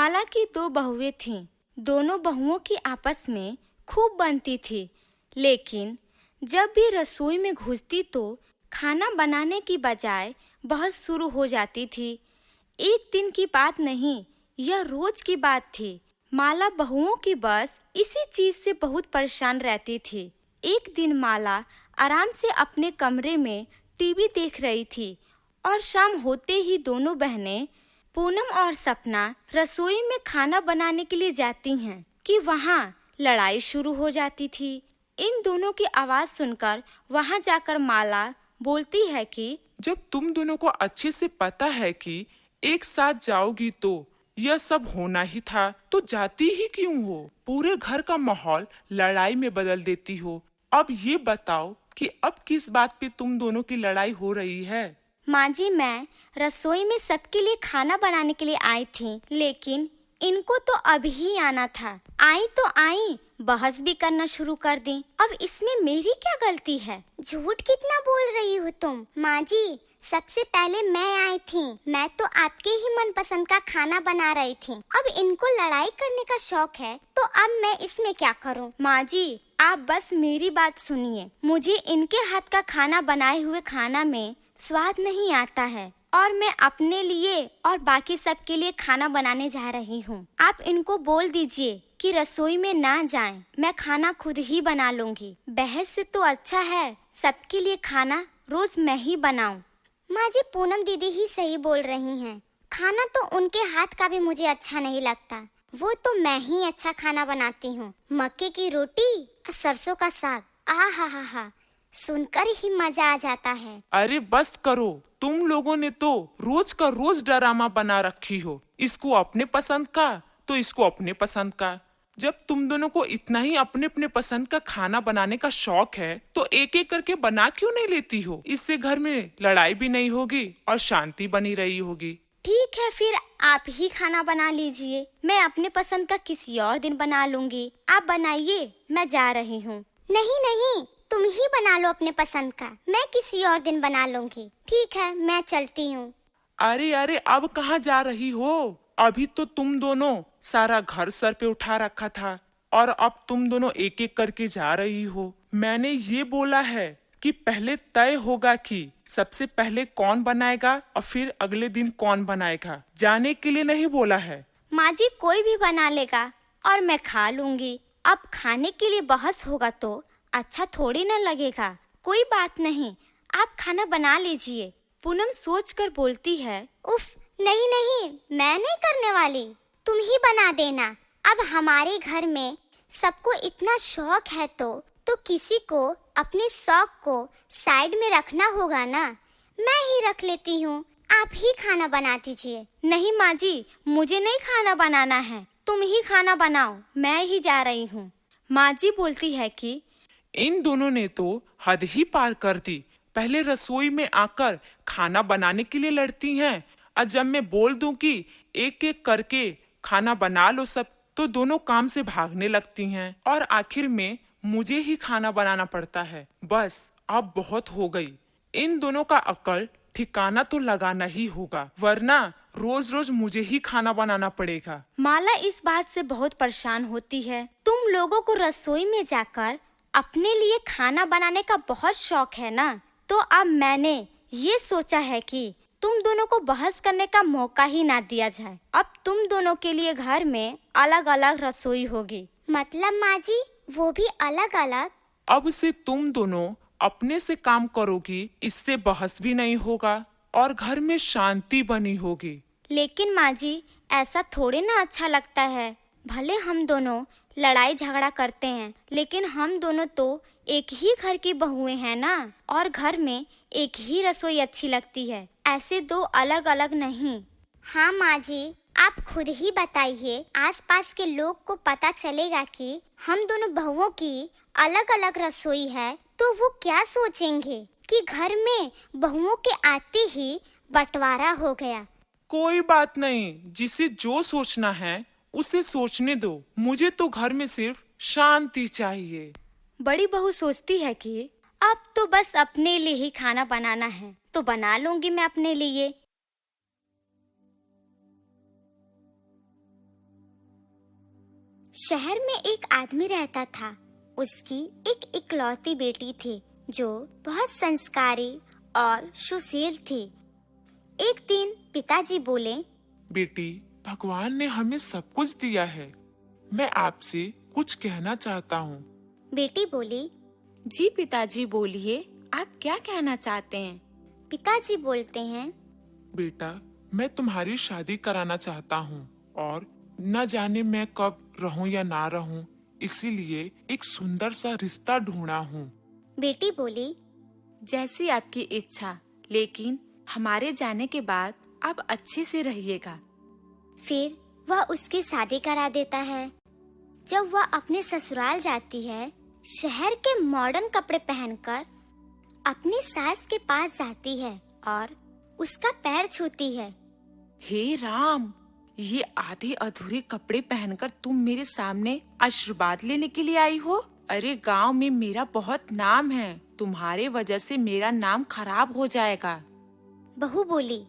माला की दो बहुएं थीं। दोनों बहुओं की आपस में खूब बनती थी, लेकिन जब भी रसोई में घुसती तो खाना बनाने की बजाय बहस शुरू हो जाती थी। एक दिन की बात नहीं, यह रोज की बात थी। माला बहुओं की बस इसी चीज से बहुत परेशान रहती थी। एक दिन माला आराम से अपने कमरे में टीवी देख रही थी और शाम होते ही दोनों बहनें पूनम और सपना रसोई में खाना बनाने के लिए जाती हैं कि वहाँ लड़ाई शुरू हो जाती थी। इन दोनों की आवाज सुनकर वहाँ जाकर माला बोलती है कि जब तुम दोनों को अच्छे से पता है कि एक साथ जाओगी तो यह सब होना ही था, तो जाती ही क्यों हो? पूरे घर का माहौल लड़ाई में बदल देती हो। अब ये बताओ कि अब किस बात पे तुम दोनों की लड़ाई हो रही है? माँ जी, मैं रसोई में सबके लिए खाना बनाने के लिए आई थी, लेकिन इनको तो अभी ही आना था। आई तो आई, बहस भी करना शुरू कर दी। अब इसमें मेरी क्या गलती है? झूठ कितना बोल रही हो तुम? माँ जी, सबसे पहले मैं आई थी। मैं तो आपके ही मनपसंद का खाना बना रही थी। अब इनको लड़ाई करने का शौक है, तो अब मैं इसमें क्या करूं? माँ जी, आप बस मेरी बात सुनिए। मुझे इनके हाथ का खाना बनाए हुए खाना में स्वाद नहीं आता है और मैं अपने लिए और बाकी सबके लिए खाना बनाने जा रही हूँ। आप इनको बोल दीजिए कि रसोई में ना जाएं। मैं खाना खुद ही बना लूंगी। बहस से तो अच्छा है सबके लिए खाना रोज मैं ही बनाऊं। माँ जी, पूनम दीदी ही सही बोल रही हैं। खाना तो उनके हाथ का भी मुझे अच्छा नहीं लगता। वो तो मैं ही अच्छा खाना बनाती हूँ। मक्के की रोटी और सरसों का साग, आहा, सुनकर ही मजा आ जाता है। अरे बस करो, तुम लोगों ने तो रोज का रोज ड्रामा बना रखी हो। इसको अपने पसंद का तो इसको अपने पसंद का। जब तुम दोनों को इतना ही अपने अपने पसंद का खाना बनाने का शौक है, तो एक एक करके बना क्यों नहीं लेती हो? इससे घर में लड़ाई भी नहीं होगी और शांति बनी रही होगी। ठीक है, फिर आप ही खाना बना लीजिए। मैं अपने पसंद का किसी और दिन बना लूंगी। आप बनाइए, मैं जा रही हूँ। नहीं, तुम ही बना लो अपने पसंद का। मैं किसी और दिन बना लूंगी। ठीक है, मैं चलती हूँ। अरे अब कहाँ जा रही हो? अभी तो तुम दोनों सारा घर सर पे उठा रखा था और अब तुम दोनों एक एक करके जा रही हो। मैंने ये बोला है कि पहले तय होगा कि सबसे पहले कौन बनाएगा और फिर अगले दिन कौन बनाएगा। जाने के लिए नहीं बोला है। माँ जी, कोई भी बना लेगा और मैं खा लूंगी। अब खाने के लिए बहस होगा तो अच्छा थोड़ी न लगेगा। कोई बात नहीं, आप खाना बना लीजिए। पूनम सोचकर बोलती है, उफ, नहीं, मैं नहीं करने वाली। तुम ही बना देना। अब हमारे घर में सबको इतना शौक है तो किसी को अपने शौक को साइड में रखना होगा ना। मैं ही रख लेती हूँ। आप ही खाना बना दीजिए। नहीं माँ जी, मुझे नहीं खाना बनाना है। तुम ही खाना बनाओ, मैं ही जा रही हूँ। माँ जी बोलती है कि इन दोनों ने तो हद ही पार कर दी। पहले रसोई में आकर खाना बनाने के लिए लड़ती हैं और जब मैं बोल दूं कि एक एक करके खाना बना लो सब, तो दोनों काम से भागने लगती हैं और आखिर में मुझे ही खाना बनाना पड़ता है। बस अब बहुत हो गई। इन दोनों का अकल ठिकाना तो लगाना ही होगा, वरना रोज रोज मुझे ही खाना बनाना पड़ेगा। माला इस बात से बहुत परेशान होती है। तुम लोगों को रसोई में जाकर अपने लिए खाना बनाने का बहुत शौक है ना, तो अब मैंने ये सोचा है कि तुम दोनों को बहस करने का मौका ही ना दिया जाए। अब तुम दोनों के लिए घर में अलग अलग रसोई होगी। मतलब माँ जी, वो भी अलग अलग? अब से तुम दोनों अपने से काम करोगी, इससे बहस भी नहीं होगा और घर में शांति बनी होगी। लेकिन माँ जी, ऐसा थोड़ी ना अच्छा लगता है। भले हम दोनों लड़ाई झगड़ा करते हैं, लेकिन हम दोनों तो एक ही घर की बहुएं हैं ना, और घर में एक ही रसोई अच्छी लगती है, ऐसे दो अलग अलग नहीं। हाँ माँ जी, आप खुद ही बताइए। आसपास के लोग को पता चलेगा कि हम दोनों बहुओं की अलग अलग रसोई है, तो वो क्या सोचेंगे कि घर में बहुओं के आते ही बंटवारा हो गया। कोई बात नहीं, जिसे जो सोचना है उसे सोचने दो। मुझे तो घर में सिर्फ शांति चाहिए। बड़ी बहू सोचती है कि अब तो बस अपने लिए ही खाना बनाना है, तो बना लूंगी मैं अपने लिए। शहर में एक आदमी रहता था। उसकी एक इकलौती बेटी थी जो बहुत संस्कारी और सुशील थी। एक दिन पिताजी बोले, बेटी, भगवान ने हमें सब कुछ दिया है। मैं आपसे कुछ कहना चाहता हूँ। बेटी बोली, जी पिताजी बोलिए, आप क्या कहना चाहते हैं? पिताजी बोलते हैं, बेटा, मैं तुम्हारी शादी कराना चाहता हूँ और न जाने मैं कब रहूँ या ना रहूँ, इसीलिए एक सुंदर सा रिश्ता ढूंढा हूँ। बेटी बोली, जैसी आपकी इच्छा, लेकिन हमारे जाने के बाद आप अच्छे से रहिएगा। फिर वह उसकी शादी करा देता है। जब वह अपने ससुराल जाती है, शहर के मॉडर्न कपड़े पहनकर अपनी सास के पास जाती है और उसका पैर छूती है। हे राम, ये आधे अधूरे कपड़े पहनकर तुम मेरे सामने आशीर्वाद लेने के लिए आई हो? अरे गांव में मेरा बहुत नाम है, तुम्हारे वजह से मेरा नाम खराब हो जाएगा। बहू बोली,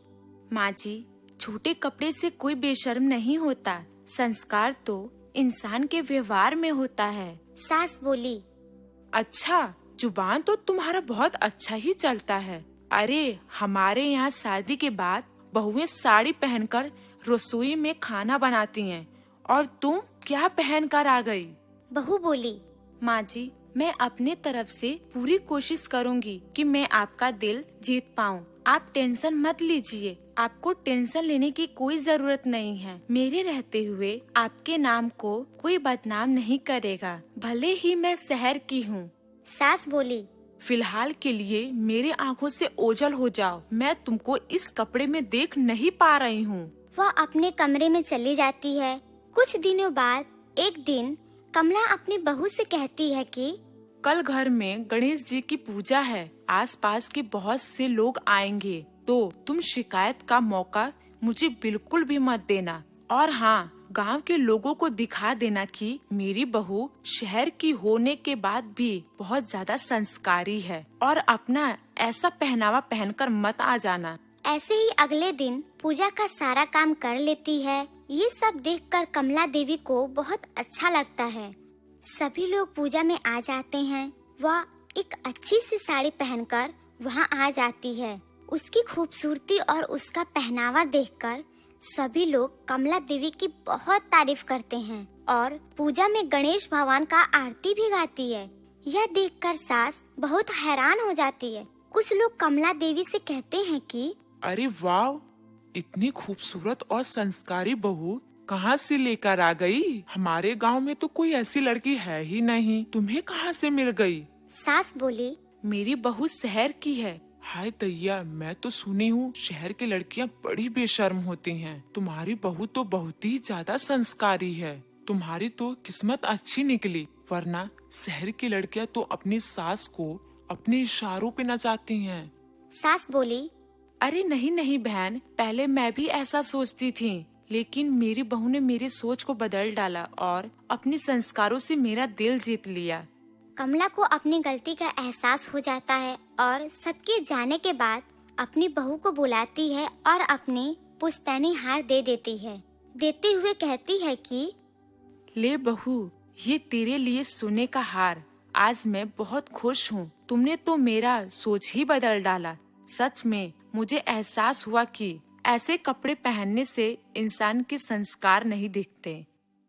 माँ जी, छोटे कपड़े से कोई बेशर्म नहीं होता। संस्कार तो इंसान के व्यवहार में होता है। सास बोली, अच्छा, जुबान तो तुम्हारा बहुत अच्छा ही चलता है। अरे हमारे यहाँ शादी के बाद बहुएं साड़ी पहनकर रसोई में खाना बनाती हैं और तुम क्या पहनकर आ गई? बहू बोली, माँ जी, मैं अपने तरफ से पूरी कोशिश करूँगी कि मैं आपका दिल जीत पाऊँ। आप टेंशन मत लीजिए, आपको टेंशन लेने की कोई जरूरत नहीं है। मेरे रहते हुए आपके नाम को कोई बदनाम नहीं करेगा, भले ही मैं शहर की हूँ। सास बोली, फिलहाल के लिए मेरे आँखों से ओझल हो जाओ, मैं तुमको इस कपड़े में देख नहीं पा रही हूँ। वह अपने कमरे में चली जाती है। कुछ दिनों बाद एक दिन कमला अपनी बहू से कहती है कि कल घर में गणेश जी की पूजा है, आसपास के बहुत से लोग आएंगे, तो तुम शिकायत का मौका मुझे बिल्कुल भी मत देना। और हाँ, गांव के लोगों को दिखा देना कि मेरी बहू शहर की होने के बाद भी बहुत ज्यादा संस्कारी है, और अपना ऐसा पहनावा पहनकर मत आ जाना। ऐसे ही अगले दिन पूजा का सारा काम कर लेती है। ये सब देखकर कमला देवी को बहुत अच्छा लगता है। सभी लोग पूजा में आ जाते हैं। वह एक अच्छी सी साड़ी पहनकर वहाँ आ जाती है। उसकी खूबसूरती और उसका पहनावा देखकर सभी लोग कमला देवी की बहुत तारीफ करते हैं और पूजा में गणेश भगवान का आरती भी गाती है। यह देखकर सास बहुत हैरान हो जाती है। कुछ लोग कमला देवी से कहते हैं कि अरे वाह, इतनी खूबसूरत और संस्कारी बहू कहाँ से लेकर आ गई? हमारे गांव में तो कोई ऐसी लड़की है ही नहीं, तुम्हें कहाँ से मिल गई? सास बोली, मेरी बहू शहर की है। हाय दैया, मैं तो सुनी हूँ शहर की लड़कियाँ बड़ी बेशर्म होती हैं। तुम्हारी बहू तो बहुत ही ज्यादा संस्कारी है। तुम्हारी तो किस्मत अच्छी निकली, वरना शहर की लड़कियाँ तो अपनी सास को अपने इशारों पे नचाती हैं। सास बोली, अरे नहीं नहीं बहन, पहले मैं भी ऐसा सोचती थी, लेकिन मेरी बहू ने मेरी सोच को बदल डाला और अपने संस्कारों से मेरा दिल जीत लिया। कमला को अपनी गलती का एहसास हो जाता है और सबके जाने के बाद अपनी बहू को बुलाती है और अपनी पुश्तैनी हार दे देती है। देते हुए कहती है कि ले बहू, ये तेरे लिए सोने का हार। आज मैं बहुत खुश हूँ, तुमने तो मेरा सोच ही बदल डाला। सच में मुझे एहसास हुआ कि ऐसे कपड़े पहनने से इंसान के संस्कार नहीं दिखते।